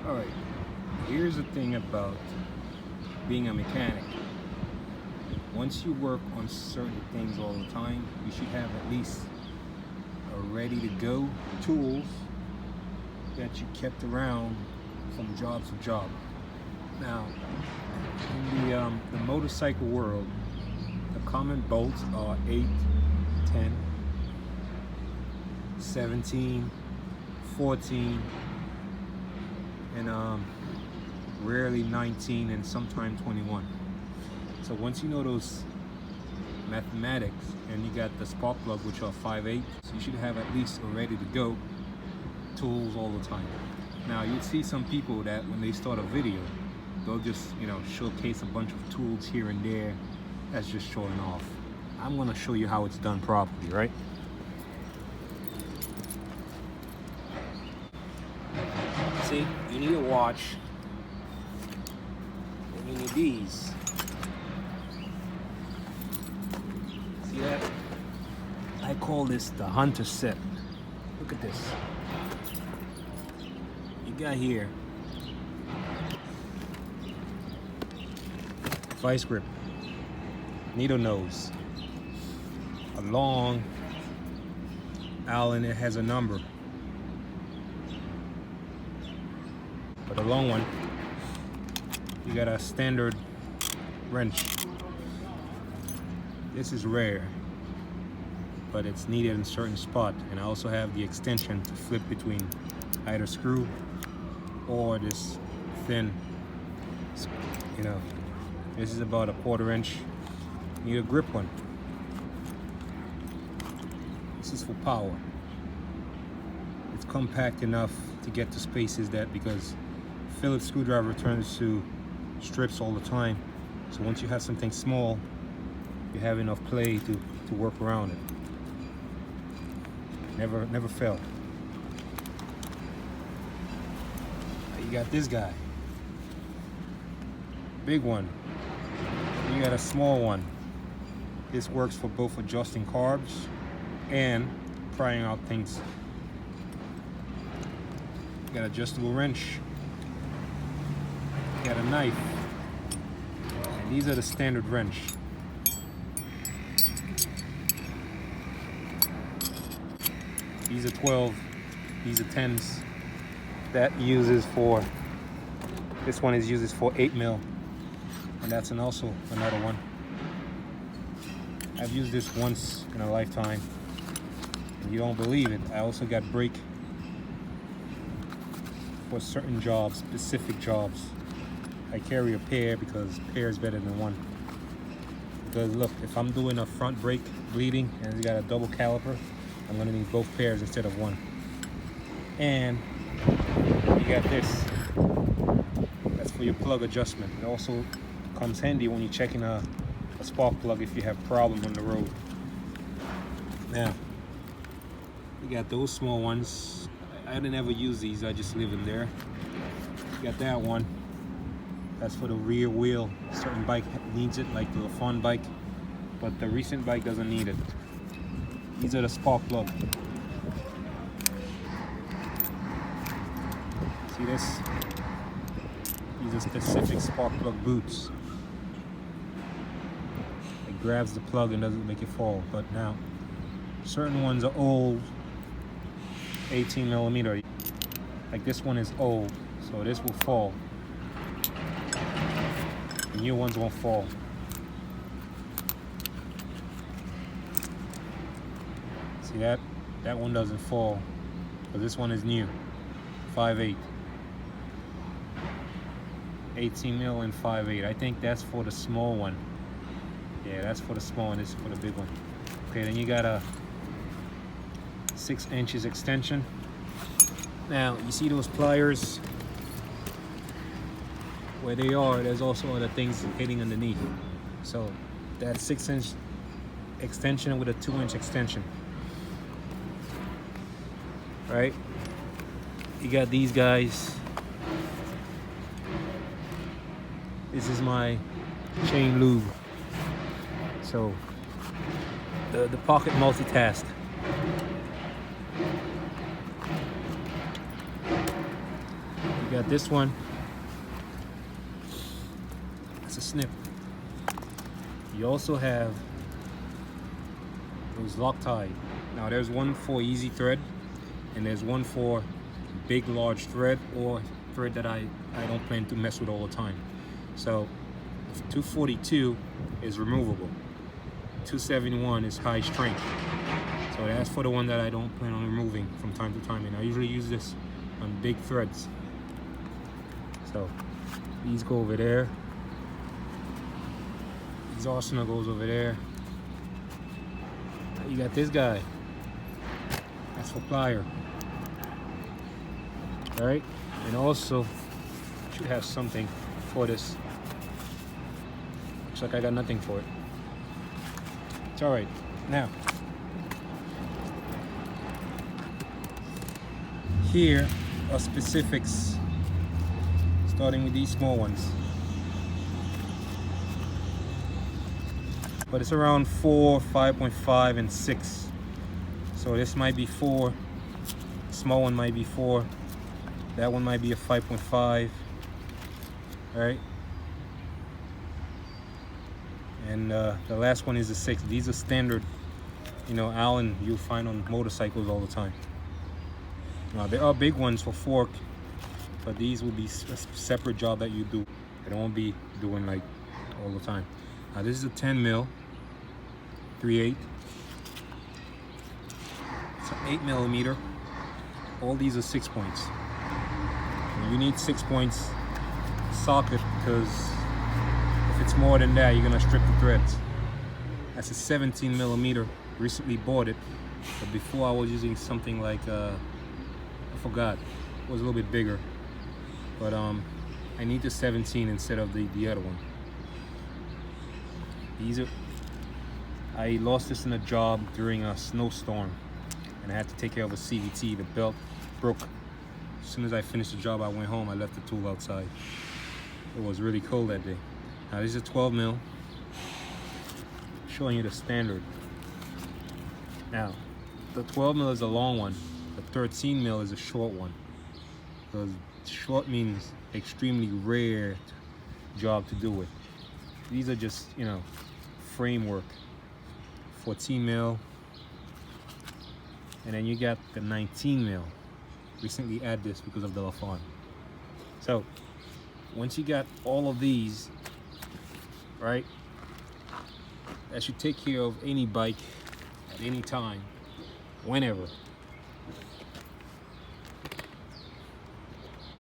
Alright, here's the thing about being a mechanic. Once you work on certain things all the time, you should have at least a ready-to-go tools that you kept around from job to job. Now, in the motorcycle world, the common bolts are 8, 10, 17, 14, and rarely 19 and sometimes 21. So once you know those mathematics and you got the spark plug, which are 5/8, so you should have at least a ready to go tools all the time. Now you'll see some people that when they start a video, they'll just, showcase a bunch of tools here and there. That's just showing off. I'm gonna show you how it's done properly, right? See, you need a watch, and you need these. See that? I call this the hunter set. Look at this. You got here vice grip, needle nose, a long Allen. It has a number, but a long one. You got a standard wrench. This is rare, but it's needed in certain spot. And I also have the extension to flip between either screw or this thin, this is about a 1/4 inch. You need a grip one. This is for power. It's compact enough to get to spaces that, because Phillips screwdriver turns to strips all the time. So once you have something small, you have enough play to work around it. Never fail. You got this guy, big one. You got a small one. This works for both adjusting carbs and prying out things. You got adjustable wrench. You got a knife. And these are the standard wrench. These are 12, these are 10s. That uses for, this one uses for 8 mil, and that's also another one. I've used this once in a lifetime, and you don't believe it, I also got brake for certain jobs, specific jobs. I carry a pair because pair is better than one. Because look, if I'm doing a front brake bleeding and it's got a double caliper, I'm gonna need both pairs instead of one. And you got this. That's for your plug adjustment. It also comes handy when you're checking a spark plug if you have problem on the road. Now, you got those small ones. I didn't ever use these, I just leave them there. You got that one. That's for the rear wheel. Certain bike needs it, like the Lifan bike, but the recent bike doesn't need it. These are the spark plug. See this? These are specific spark plug boots. It grabs the plug and doesn't make it fall. But now, certain ones are old, 18 millimeter. Like this one is old, so this will fall. The new ones won't fall. See that? That one doesn't fall, but this one is new. 5/8. 18 mil and 5/8. I think that's for the small one. Yeah, that's for the small one. This is for the big one. Okay, then you got a 6 inches extension. Now, you see those pliers? Where they are, there's also other things hitting underneath. So, that's 6 inch extension with a 2 inch extension. Right? You got these guys. This is my chain lube. So the pocket multitask. You You got this one. That's a snip. You also have those Loctite. Now there's one for easy thread, and there's one for big large thread, or thread that I don't plan to mess with all the time. So 242 is removable, 271 is high strength. So that's for the one that I don't plan on removing from time to time, and I usually use this on big threads. So these go over there, exhaust goes over there. You got this guy, that's for plier. All right, and also should have something for this. Looks like I got nothing for it. It's all right. Now here are specifics, starting with these small ones. But it's around 4, 5.5, and 6. So this might be 4. Small one might be 4. That one might be a 5.5. All right. And the last one is a 6. These are standard, you know, Allen you'll find on motorcycles all the time. Now there are big ones for fork, but these will be a separate job that you do. They won't be doing like all the time. Now this is a 10 mil. 3/8. It's an 8 millimeter. All these are 6 points. You need 6 points socket, because if it's more than that, you're gonna strip the threads. That's a 17 millimeter. Recently bought it, but before I was using something like I forgot. It was a little bit bigger, but I need the 17 instead of the other one. These are. I lost this in a job during a snowstorm, and I had to take care of a CVT. The belt broke. As soon as I finished the job, I went home. I left the tool outside. It was really cold that day. Now this is a 12 mil. Showing you the standard. Now, the 12 mil is a long one. The 13 mil is a short one. Because short means extremely rare job to do it. These are just, you know, framework. 14 mil, and then you got the 19 mil. Recently add this because of the Lifan. So once you got all of these, right, that should take care of any bike at any time, whenever.